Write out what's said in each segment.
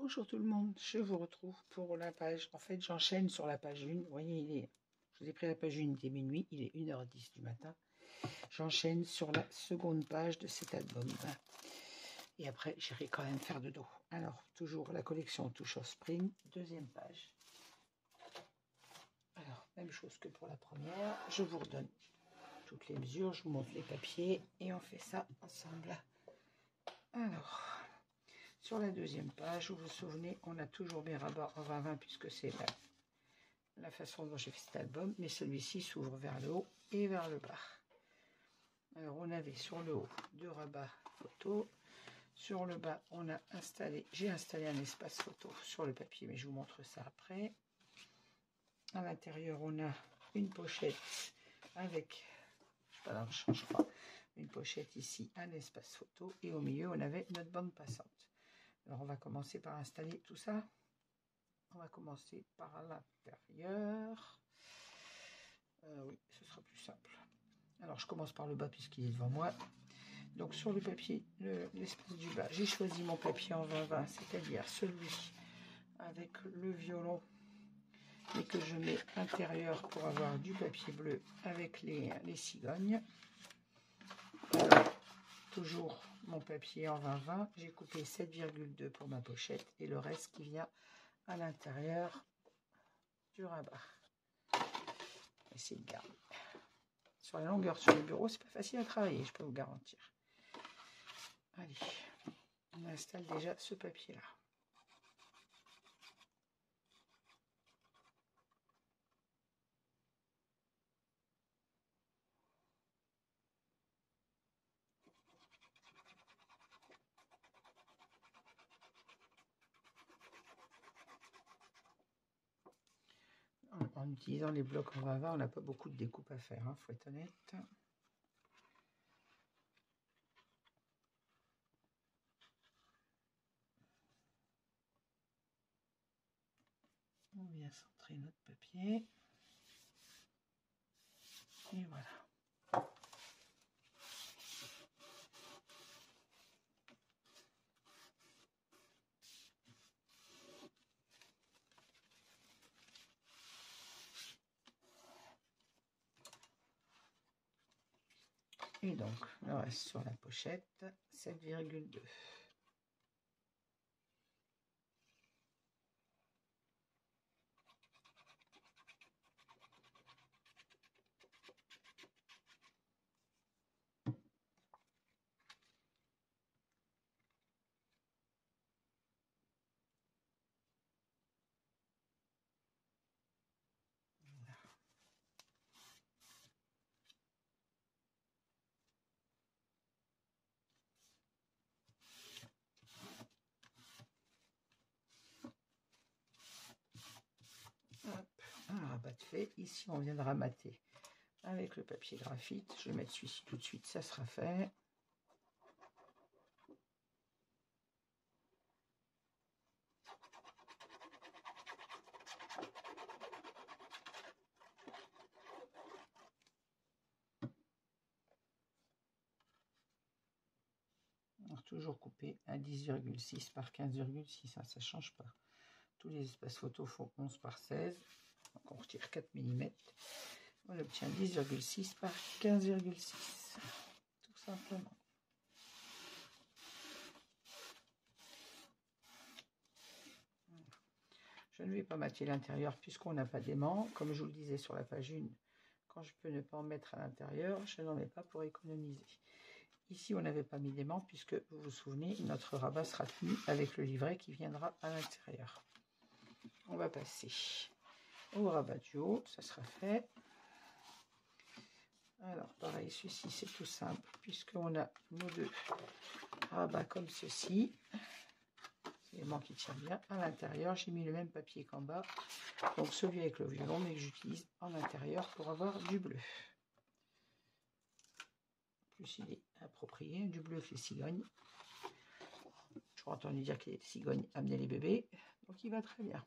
Bonjour tout le monde, je vous retrouve pour la page. En fait, j'enchaîne sur la page 1. Vous voyez, je vous ai pris la page 1, il était minuit, il est 1h10 du matin. J'enchaîne sur la seconde page de cet album. Et après, j'irai quand même faire de dos. Alors, toujours la collection Touche of Spring, deuxième page. Alors, même chose que pour la première, je vous redonne toutes les mesures, je vous montre les papiers et on fait ça ensemble. Alors, sur la deuxième page, vous vous souvenez, on a toujours mes rabats en 20-20 puisque c'est la façon dont j'ai fait cet album, mais celui-ci s'ouvre vers le haut et vers le bas. Alors, on avait sur le haut deux rabats photo. Sur le bas, j'ai installé un espace photo sur le papier, mais je vous montre ça après. À l'intérieur, on a une pochette avec, je sais pas, là, je change pas, une pochette ici, un espace photo, et au milieu, on avait notre bande passante. Alors, on va commencer par installer tout ça. On va commencer par l'intérieur. Oui, ce sera plus simple. Alors, je commence par le bas puisqu'il est devant moi. Donc, sur le papier, l'espace du bas, j'ai choisi mon papier en 20-20, c'est-à-dire celui avec le violon, et que je mets intérieur pour avoir du papier bleu avec les cigognes. Alors, toujours mon papier en 20-20, j'ai coupé 7,2 pour ma pochette et le reste qui vient à l'intérieur du rabat. Essayer de garder. Sur la longueur sur le bureau, c'est pas facile à travailler, je peux vous garantir. Allez, on installe déjà ce papier-là. En utilisant les blocs en 20-20, on n'a pas beaucoup de découpe à faire, hein, faut être honnête. On vient centrer notre papier. Et voilà. Et donc, le reste sur la pochette, 7,2. Un rabat de fait. Ici, on vient de ramater avec le papier graphite. Je vais mettre celui-ci tout de suite, ça sera fait. On va toujours couper à 10,6 par 15,6, hein, ça ne change pas. Tous les espaces photo font 11 par 16. Donc on retire 4 mm. On obtient 10,6 par 15,6. Tout simplement. Je ne vais pas mater l'intérieur puisqu'on n'a pas d'aimant. Comme je vous le disais sur la page 1, quand je peux ne pas en mettre à l'intérieur, je n'en mets pas pour économiser. Ici, on n'avait pas mis d'aimant puisque, vous vous souvenez, notre rabat sera tenu avec le livret qui viendra à l'intérieur. On va passer au rabat du haut, ça sera fait. Alors, pareil, celui-ci, c'est tout simple puisqu'on a nos deux rabats comme ceci. Élément qui tient bien à l'intérieur. J'ai mis le même papier qu'en bas, donc celui avec le violon, mais que j'utilise en intérieur pour avoir du bleu. En plus, il est approprié, du bleu avec les cigognes. J'ai entendu dire que les cigognes amenaient les bébés, donc il va très bien.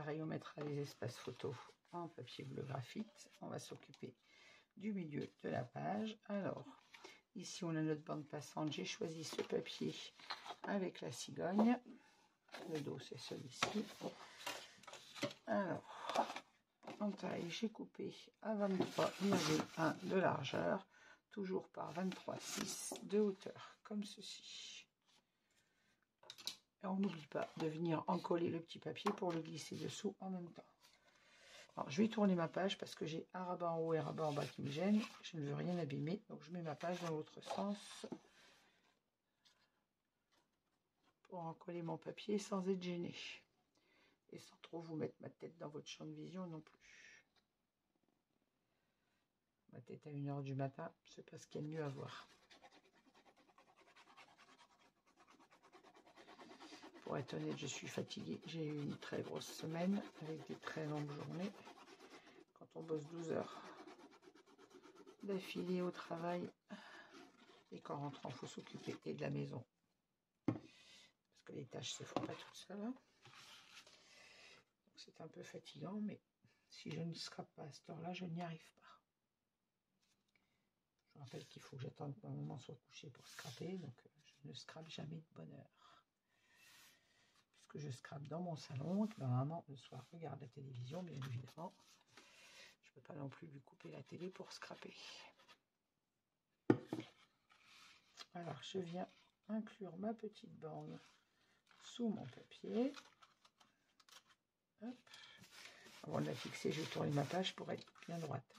pareil, on mettra les espaces photos en papier bleu graphite. On va s'occuper du milieu de la page. Alors, ici, on a notre bande passante. J'ai choisi ce papier avec la cigogne. Le dos, c'est celui-ci. Alors, en taille, j'ai coupé à 23,1 de largeur, toujours par 23,6 de hauteur, comme ceci. Et on n'oublie pas de venir encoller le petit papier pour le glisser dessous en même temps. Alors, je vais tourner ma page parce que j'ai un rabat en haut et un rabat en bas qui me gênent. Je ne veux rien abîmer, donc je mets ma page dans l'autre sens pour encoller mon papier sans être gêné. Et sans trop vous mettre ma tête dans votre champ de vision non plus. Ma tête à 1h du matin, c'est pas ce qu'il y a de mieux à voir. Pour être honnête, je suis fatiguée. J'ai eu une très grosse semaine avec des très longues journées. Quand on bosse 12 heures d'affilée au travail et qu'en rentrant, il faut s'occuper et de la maison. Parce que les tâches ne se font pas toutes seules. Hein. C'est un peu fatigant, mais si je ne scrape pas à cette heure-là, je n'y arrive pas. Je vous rappelle qu'il faut que j'attende que ma maman soit couchée pour scraper, donc je ne scrape jamais de bonne heure. Puisque je scrape dans mon salon, que ma maman le soir regarde la télévision, bien évidemment. Je ne peux pas non plus lui couper la télé pour scraper. Alors, je viens inclure ma petite bande sous mon papier. Hop. Avant de la fixer, je vais tourner ma page pour être bien droite.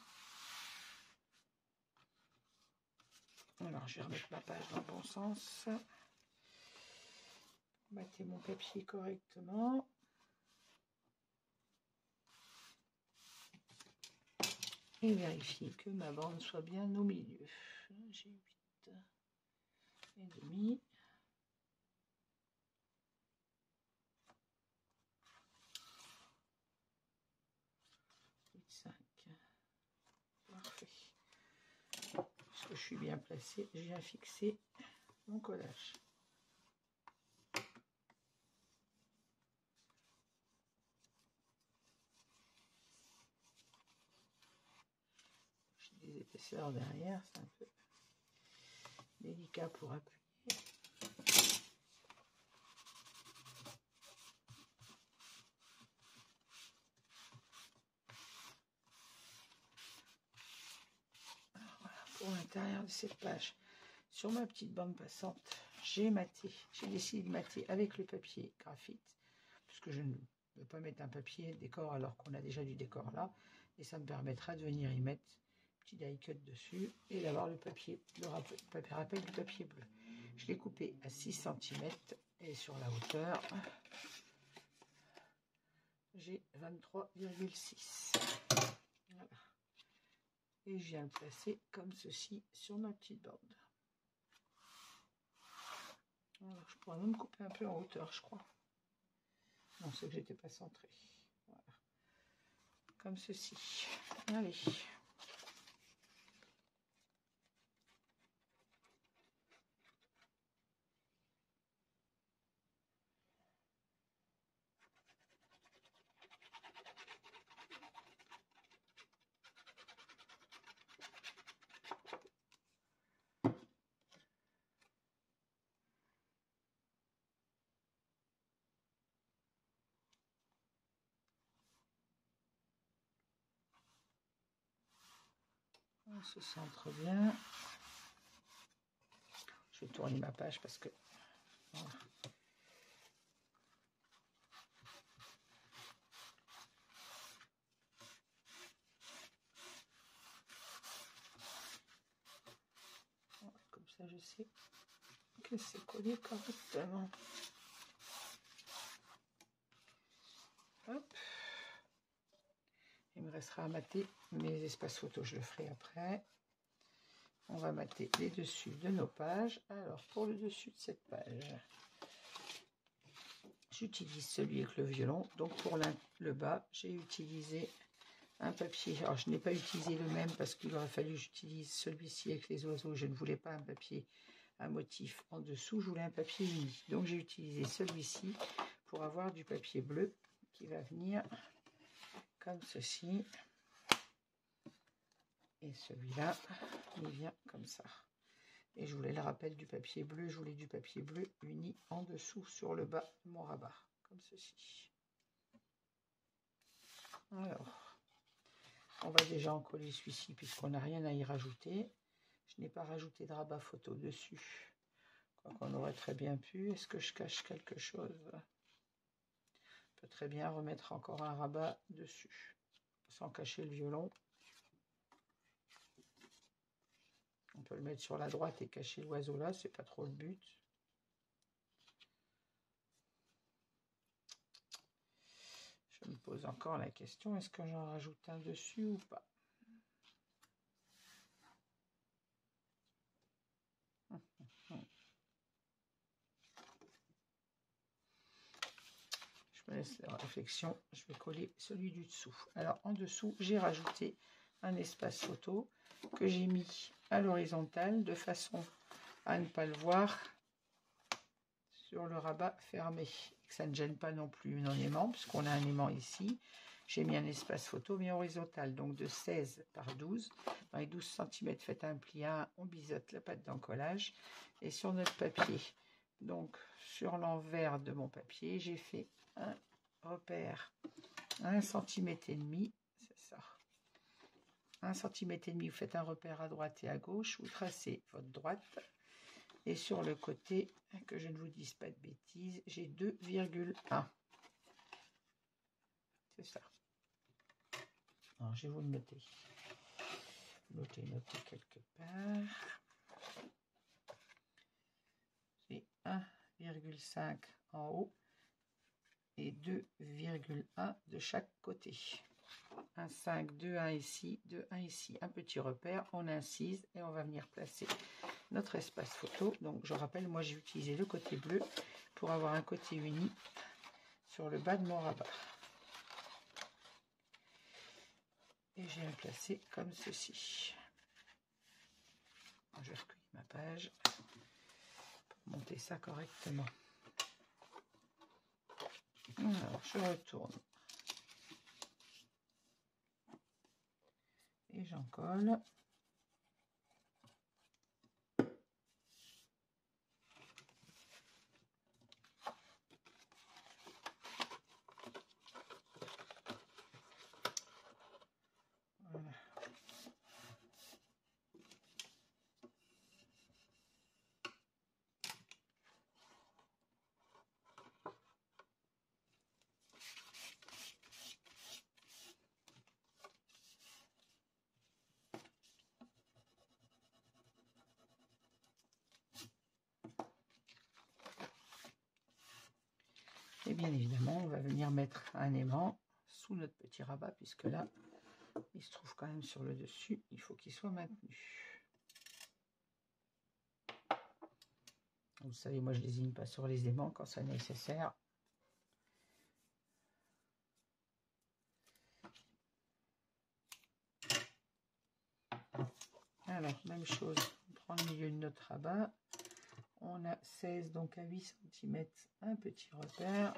Alors, je vais remettre ma page dans le bon sens. Battez mon papier correctement. Et vérifier que ma bande soit bien au milieu. J'ai 8,5. 5. Parfait. Parce que je suis bien placée, je viens fixer mon collage. J'ai des épaisseurs derrière, c'est un peu délicat pour appuyer. Pour l'intérieur de cette page, sur ma petite bande passante, j'ai décidé de mater avec le papier graphite, puisque je ne veux pas mettre un papier décor alors qu'on a déjà du décor là, et ça me permettra de venir y mettre un petit die cut dessus et d'avoir le papier, papier rappel du papier bleu. Je l'ai coupé à 6 cm et sur la hauteur, j'ai 23,6. Voilà. Et je viens le placer comme ceci sur ma petite bande. Alors, je pourrais même couper un peu en hauteur, je crois. Non, c'est que j'étais pas centrée. Voilà. Comme ceci. Allez. On se centre bien. Je vais tourner ma page parce que... Voilà. Comme ça, je sais que c'est collé correctement. Hop. Il me restera à mater mes espaces photos, je le ferai après. On va mater les dessus de nos pages. Alors, pour le dessus de cette page, j'utilise celui avec le violon. Donc, pour le bas, j'ai utilisé un papier. Alors, je n'ai pas utilisé le même parce qu'il aurait fallu que j'utilise celui-ci avec les oiseaux. Je ne voulais pas un papier à motif en dessous. Je voulais un papier uni. Donc, j'ai utilisé celui-ci pour avoir du papier bleu qui va venir comme ceci. Et celui-là, il vient comme ça. Et je voulais le rappel du papier bleu. Je voulais du papier bleu uni en dessous sur le bas de mon rabat, comme ceci. Alors, on va déjà en coller celui-ci puisqu'on n'a rien à y rajouter. Je n'ai pas rajouté de rabat photo dessus. Quoi qu'on aurait très bien pu. Est-ce que je cache quelque chose? On peut très bien remettre encore un rabat dessus, sans cacher le violon. On peut le mettre sur la droite et cacher l'oiseau là, c'est pas trop le but. Je me pose encore la question, est-ce que j'en rajoute un dessus ou pas? Je me laisse la réflexion, je vais coller celui du dessous. Alors en dessous, j'ai rajouté un espace photo que j'ai mis à l'horizontale de façon à ne pas le voir sur le rabat fermé, que ça ne gêne pas non plus un aimant, puisqu'on a un aimant ici. J'ai mis un espace photo bien horizontal, donc de 16 par 12. Dans les 12 cm, faites un pli à 1, on biseaute la pâte d'encollage. Et sur notre papier, donc sur l'envers de mon papier, j'ai fait un repère 1,5 cm, c'est ça. 1,5 cm, vous faites un repère à droite et à gauche, vous tracez votre droite. Et sur le côté, que je ne vous dise pas de bêtises, j'ai 2,1. C'est ça. Alors, je vais vous le noter. Notez quelque part. C'est 1,5 en haut et 2,1 de chaque côté. 1,5, 2,1 ici, 2,1 ici. Un petit repère, on incise et on va venir placer notre espace photo. Donc je rappelle, moi j'ai utilisé le côté bleu pour avoir un côté uni sur le bas de mon rabat. Et j'ai un placé comme ceci. Je vais recueillir ma page pour monter ça correctement. Alors je retourne et j'en colle. Voilà. Et bien évidemment, on va venir mettre un aimant sous notre petit rabat, puisque là, il se trouve quand même sur le dessus. Il faut qu'il soit maintenu. Vous savez, moi je lésine pas sur les aimants quand c'est nécessaire. Alors, même chose, on prend le milieu de notre rabat. On a 16, donc à 8 cm, un petit repère.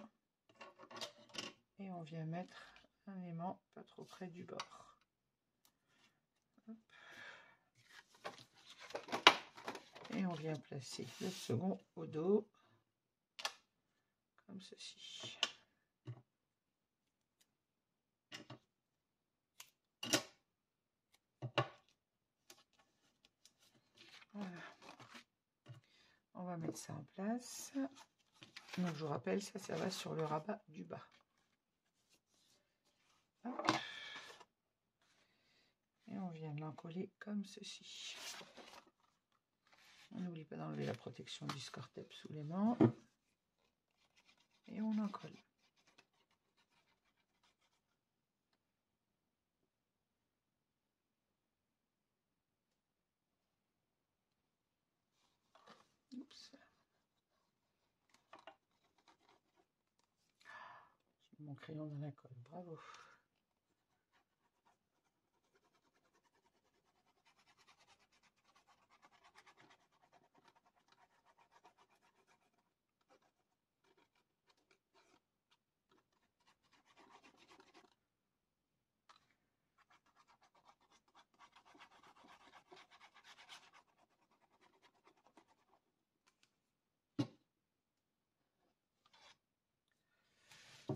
Et on vient mettre un aimant pas trop près du bord. Hop. Et on vient placer le second au dos, comme ceci. Voilà. On va mettre ça en place. Donc je vous rappelle, ça va sur le rabat du bas. Hop. Et on vient l'encoller comme ceci. On n'oublie pas d'enlever la protection du score-tape sous l'aimant. Et on en colle. Oups. J'ai mis mon crayon dans la colle. Bravo.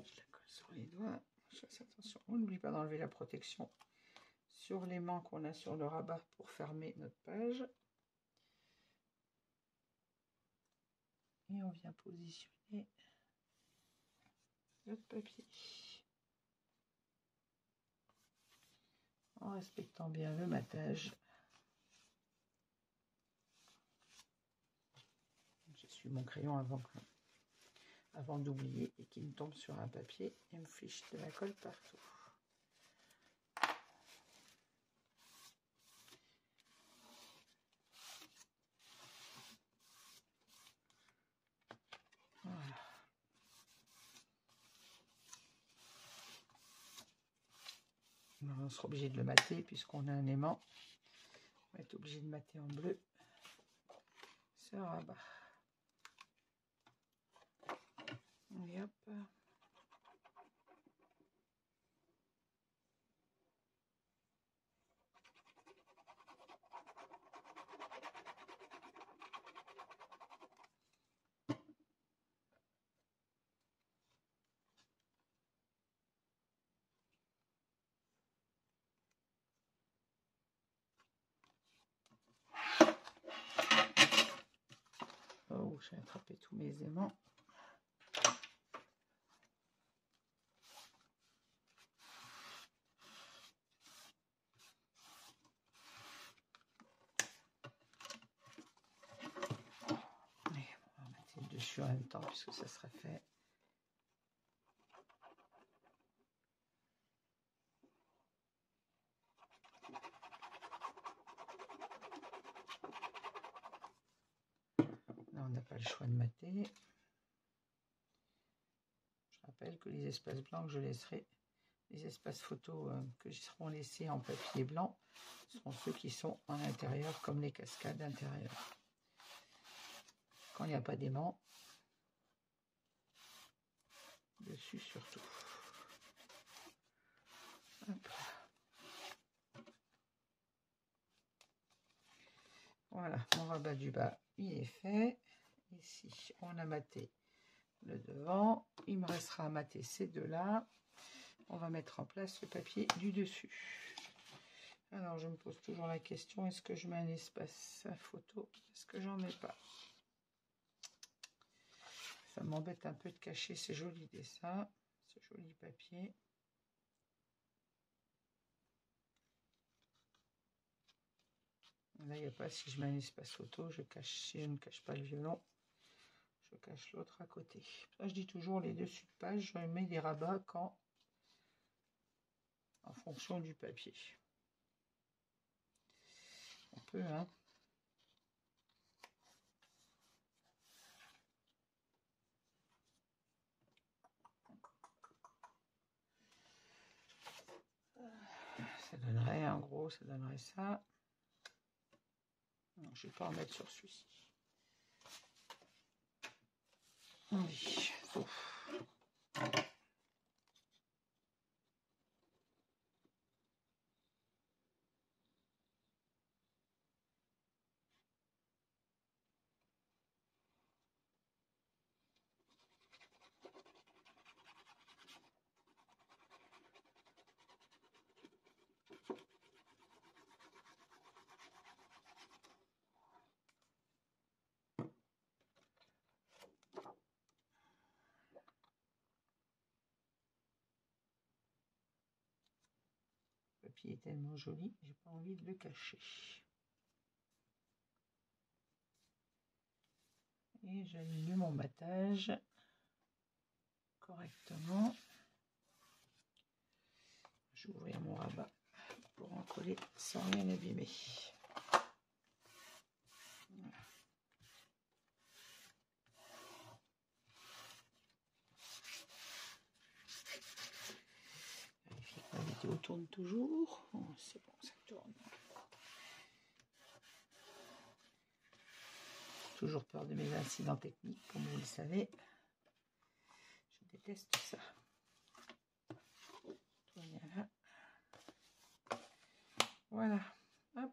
Je la colle sur les doigts. Je fasse attention. On n'oublie pas d'enlever la protection sur l'aimant qu'on a sur le rabat pour fermer notre page. Et on vient positionner notre papier. En respectant bien le matage. J'essuie mon crayon avant d'oublier et qu'il me tombe sur un papier et me fiche de la colle partout. Voilà. On sera obligé de le mater puisqu'on a un aimant. On va être obligé de mater en bleu ce rabat. Et hop. Oh, j'ai attrapé tous mes aimants. Et on va mettre le dessus en même temps puisque ça sera fait. Là, on n'a pas le choix de mater. Je rappelle que les espaces blancs que je laisserai, les espaces photos que seront laissés en papier blanc, seront ceux qui sont en intérieur, comme les cascades intérieures. Quand il n'y a pas d'aimant, dessus surtout. Hop. Voilà, mon rabat du bas, il est fait. Ici, on a maté le devant. Il me restera à mater ces deux-là. On va mettre en place le papier du dessus. Alors, je me pose toujours la question, est-ce que je mets un espace à photo? Est-ce que j'en mets pas? Ça m'embête un peu de cacher ces jolis dessins, ce joli papier. Là, il n'y a pas, si je mets un espace photo, si je ne cache pas le violon, je cache l'autre à côté. Ça, je dis toujours, les dessus de page, je mets des rabats en fonction du papier. On peut, hein. Ça donnerait, en gros, ça donnerait ça. Non, je ne vais pas en mettre sur celui-ci. Oui, sauf. Le papier est tellement joli, j'ai pas envie de le cacher. Et j'aligne mon battage correctement. Je vais ouvrir mon rabat pour en coller sans rien abîmer. Voilà. Vérifier que la vidéo tourne toujours. Oh, c'est bon, ça tourne. Toujours peur de mes incidents techniques, comme vous le savez. Je déteste ça. Tout bien là. Voilà. Hop.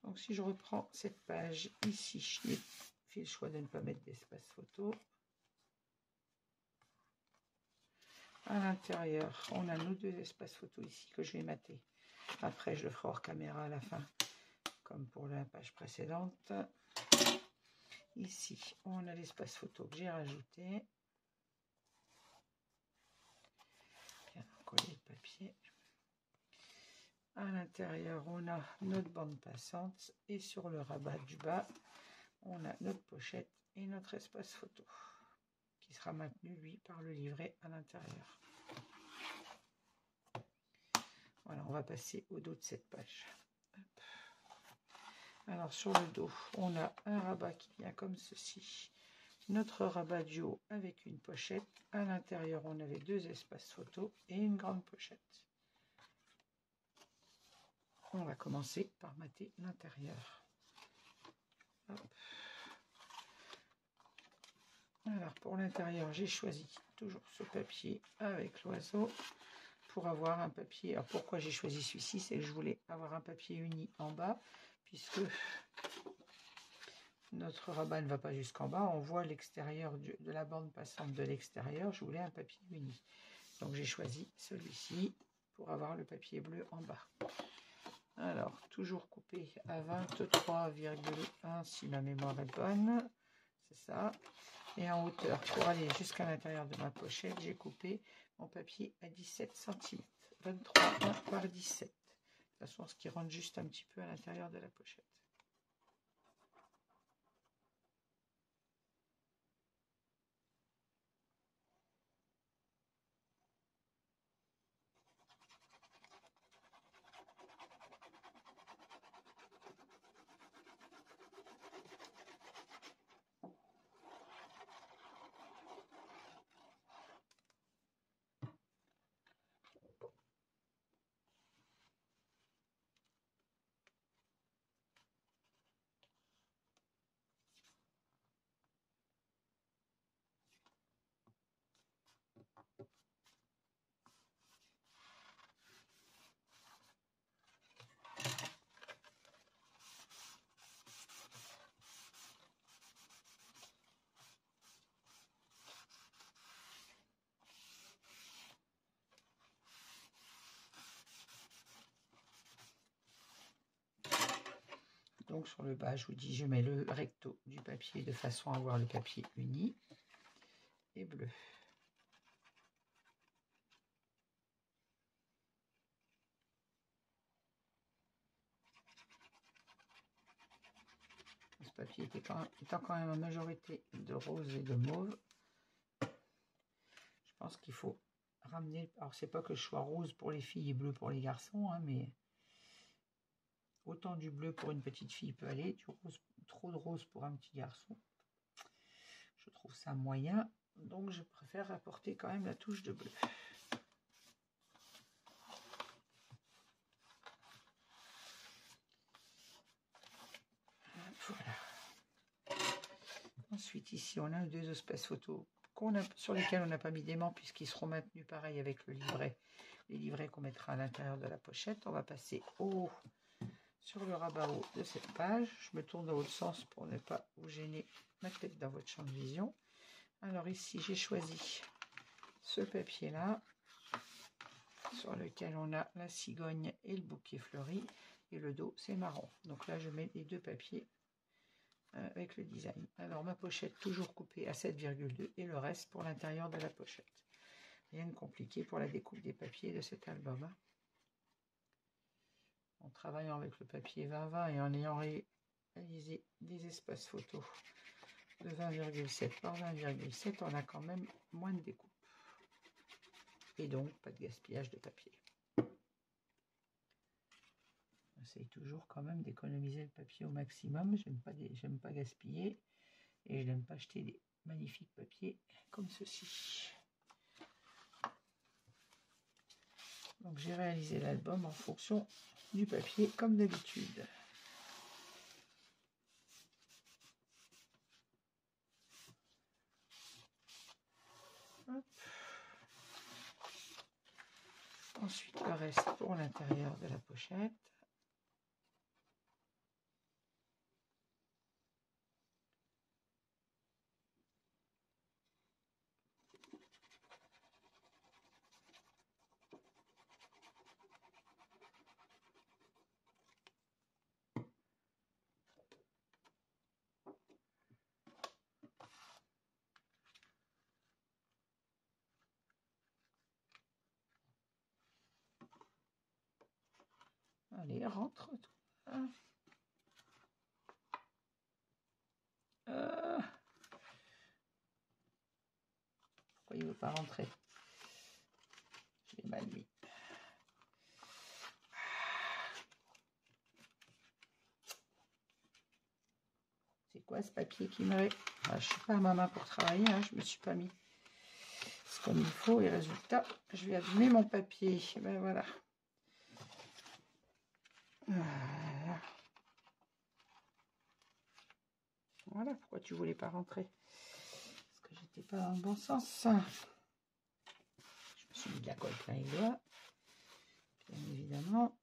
Donc si je reprends cette page ici, j'ai fait le choix de ne pas mettre d'espace photo. À l'intérieur, on a nos 2 espaces photo ici que je vais mater. Après, je le ferai hors caméra à la fin, comme pour la page précédente. Ici, on a l'espace photo que j'ai rajouté. Bien coller le papier. À l'intérieur, on a notre bande passante. Et sur le rabat du bas, on a notre pochette et notre espace photo, qui sera maintenu, lui, par le livret à l'intérieur. Voilà, on va passer au dos de cette page. Hop. Alors, sur le dos, on a un rabat qui vient comme ceci. Notre rabat du haut avec une pochette. À l'intérieur, on avait 2 espaces photo et une grande pochette. On va commencer par mater l'intérieur. Alors, pour l'intérieur, j'ai choisi toujours ce papier avec l'oiseau pour avoir un papier. Alors, pourquoi j'ai choisi celui-ci? C'est que je voulais avoir un papier uni en bas, puisque notre rabat ne va pas jusqu'en bas. On voit l'extérieur de la bande passante de l'extérieur. Je voulais un papier uni. Donc, j'ai choisi celui-ci pour avoir le papier bleu en bas. Alors, toujours coupé à 23,1 si ma mémoire est bonne. C'est ça. Et en hauteur, pour aller jusqu'à l'intérieur de ma pochette, j'ai coupé mon papier à 17 cm. 23 par 17. De toute façon, ce qui rentre juste un petit peu à l'intérieur de la pochette. Donc sur le bas, je vous dis, je mets le recto du papier de façon à avoir le papier uni et bleu. Ce papier étant quand même en majorité de rose et de mauve, je pense qu'il faut ramener. Alors c'est pas que je sois rose pour les filles et bleu pour les garçons, hein, mais autant du bleu pour une petite fille peut aller, du rose, trop de rose pour un petit garçon. Je trouve ça moyen, donc je préfère apporter quand même la touche de bleu. Voilà. Ensuite, ici, on a 2 espaces photos sur lesquels on n'a pas mis d'aimant puisqu'ils seront maintenus pareil avec le livret. Les livrets qu'on mettra à l'intérieur de la pochette. On va passer sur le rabat haut de cette page. Je me tourne dans l'autre sens pour ne pas vous gêner ma tête dans votre champ de vision. Alors ici, j'ai choisi ce papier-là sur lequel on a la cigogne et le bouquet fleuri. Et le dos, c'est marron. Donc là, je mets les 2 papiers avec le design. Alors ma pochette toujours coupée à 7,2 et le reste pour l'intérieur de la pochette. Rien de compliqué pour la découpe des papiers de cet album. Hein. En travaillant avec le papier 20-20 et en ayant réalisé des espaces photos de 20,7 par 20,7, on a quand même moins de découpe. Et donc pas de gaspillage de papier. J'essaye toujours quand même d'économiser le papier au maximum. J'aime pas gaspiller et je n'aime pas acheter des magnifiques papiers comme ceci. Donc j'ai réalisé l'album en fonction du papier comme d'habitude. Ensuite le reste pour l'intérieur de la pochette. Allez, rentre. Pourquoi il ne veut pas rentrer? Je l'ai mal mis. C'est quoi ce papier qui me... Ah, je ne suis pas à ma main pour travailler, hein, je ne me suis pas mis comme il faut et résultat, je vais abîmer mon papier. Ben voilà. Voilà. Voilà pourquoi tu voulais pas rentrer. Parce que j'étais pas dans le bon sens. Je me suis mis de la colle plein les doigts. Bien évidemment.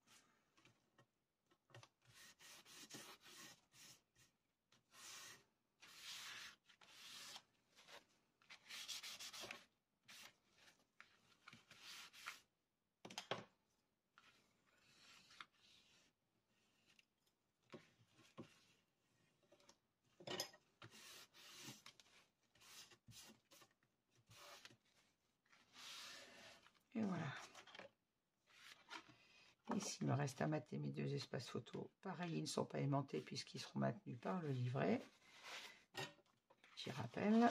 Et voilà. Ici, il me reste à mater mes deux espaces photos. Pareil, ils ne sont pas aimantés puisqu'ils seront maintenus par le livret. Petit rappel.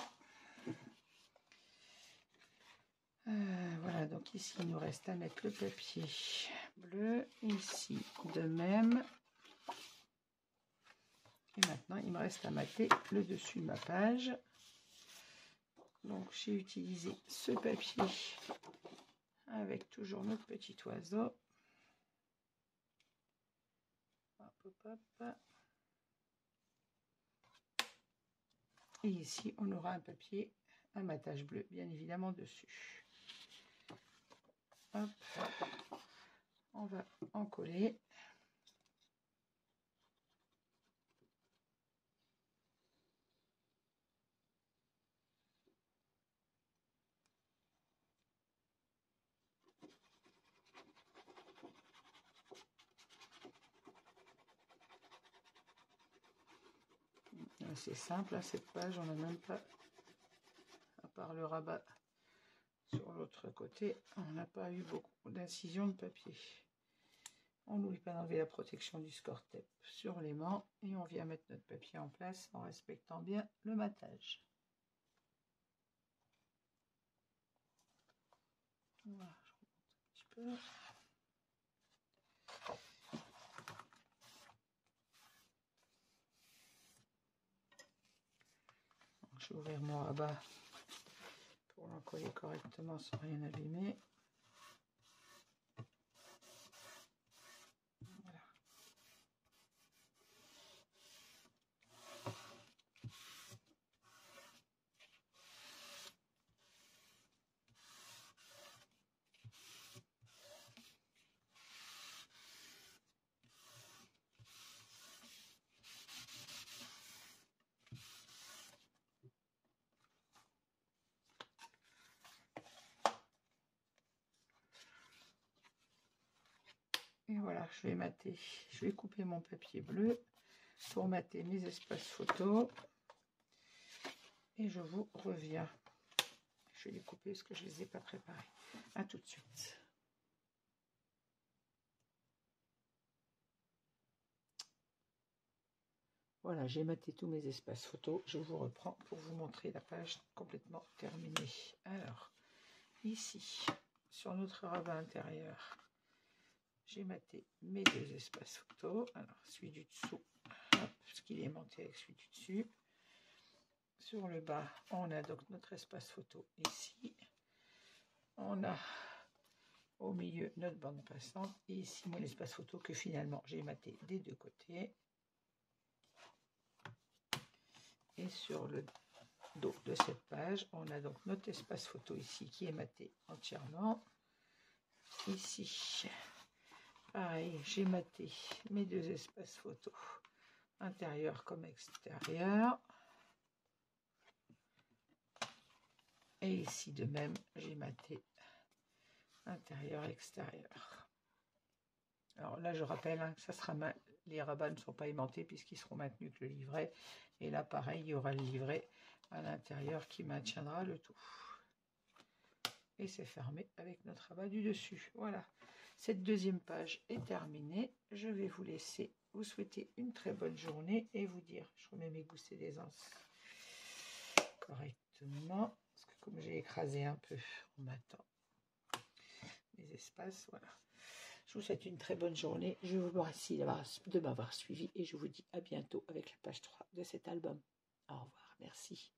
Voilà, donc ici, il nous reste à mettre le papier bleu. Ici, de même. Et maintenant, il me reste à mater le dessus de ma page. Donc, j'ai utilisé ce papier avec toujours notre petit oiseau. Hop, hop, hop. Et ici, on aura un papier à matage bleu, bien évidemment, dessus. Hop. On va en coller. C'est simple, à cette page, on n'a même pas, à part le rabat sur l'autre côté, on n'a pas eu beaucoup d'incisions de papier. On n'oublie pas d'enlever la protection du score tape sur l'aimant et on vient mettre notre papier en place en respectant bien le matage. Voilà, je remonte un petit peu. Je vais ouvrir mon rabat pour l'encoller correctement sans rien abîmer. Voilà. Et voilà, je vais couper mon papier bleu pour mater mes espaces photos. Et je vous reviens. Je vais les couper parce que je ne les ai pas préparés. À tout de suite. Voilà, j'ai maté tous mes espaces photos. Je vous reprends pour vous montrer la page complètement terminée. Alors, ici, sur notre rabat intérieur, j'ai maté mes deux espaces photos. Alors, celui du dessous, hop, parce qu'il est aimanté avec celui du dessus. Sur le bas, on a donc notre espace photo ici. On a au milieu notre bande passante. Et ici, mon espace photo que finalement, j'ai maté des deux côtés. Et sur le dos de cette page, on a donc notre espace photo ici qui est maté entièrement. Ici, pareil, j'ai maté mes deux espaces photo, intérieur comme extérieur. Et ici de même, j'ai maté intérieur, extérieur. Alors là, je rappelle hein, que ça sera les rabats ne sont pas aimantés puisqu'ils seront maintenus que le livret. Et là, pareil, il y aura le livret à l'intérieur qui maintiendra le tout. Et c'est fermé avec notre rabat du dessus. Voilà. Cette deuxième page est terminée. Je vais vous laisser vous souhaiter une très bonne journée et vous dire, je remets mes goussets d'aisance correctement, parce que comme j'ai écrasé un peu en m'attend les espaces, voilà. Je vous souhaite une très bonne journée. Je vous remercie de m'avoir suivi et je vous dis à bientôt avec la page 3 de cet album. Au revoir, merci.